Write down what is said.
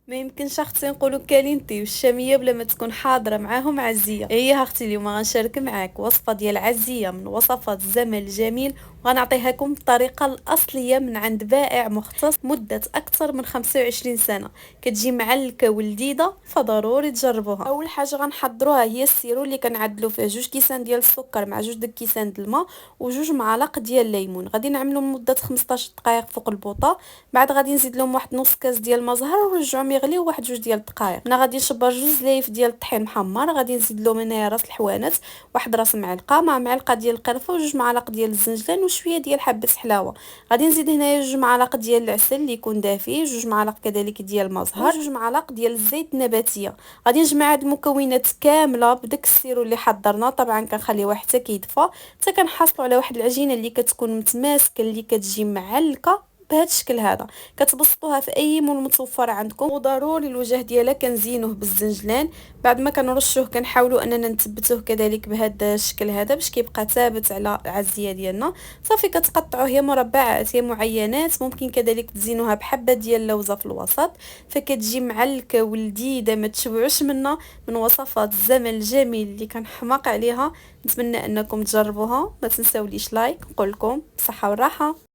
ما يمكنش اختي نقولوا كالينتي والشاميه بلا ما تكون حاضره معاهم عزيه. هي اختي اليوم غنشارك معاك وصفه ديال عزيه من وصفات الزمن الجميل، وغنعطيها لكم بالطريقه الاصليه من عند بائع مختص مده اكثر من 25 سنه. كتجي معلكه ولذيذه، فضروري تجربوها. اول حاجه غنحضروها هي السيرو اللي كنعدلو فيه 2 كيسان ديال السكر مع 2 كيسان د الماء و2 معالق ديال الليمون. غادي نعملو لمده 15 دقائق فوق البوطه، بعد غادي نزيد لهم واحد نص كاس ديال الماء زهر ونرجعهم يغليو واحد 2 دقائق. انا غادي نشبر 2 لايف ديال الطحين محمر، غادي نزيد لهم هنايا راس الحوانت، واحد راس معلقه مع معلقه ديال القرفه و2 معالق ديال الزنجلان وشويه ديال حبه حلاوه. غادي نزيد هنايا 2 معالق ديال العسل اللي يكون دافي، 2 معالق كذلك ديال الماء زهر، 2 معالق ديال الزيت النباتيه. غادي نجمع هاد المكونات كامله بداك السيرو اللي حضرنا. طبعا كنخليوه حتى كيدفى، حتى كنحصلوا على واحد العجينه اللي كتكون متماسكه اللي كتجي معلقه بهذا الشكل هذا. كتبسطوها في اي مول متوفر عندكم، وضروري الوجه ديالها كنزينوه بالزنجلان. بعد ما كنرشوه كنحاولوا اننا نثبتوه كذلك بهذا الشكل هذا باش كيبقى ثابت على العزيه ديالنا. صافي كتقطعوه يا مربعات يا معينات، ممكن كذلك تزينوها بحبه ديال اللوزه في الوسط، فكتجي معلكه ولذيذه ما تشبعوش منها. من وصفات الزمن الجميل اللي كنحماق عليها. نتمنى انكم تجربوها. ما تنساوليش لايك. نقول لكم بصحه والراحه.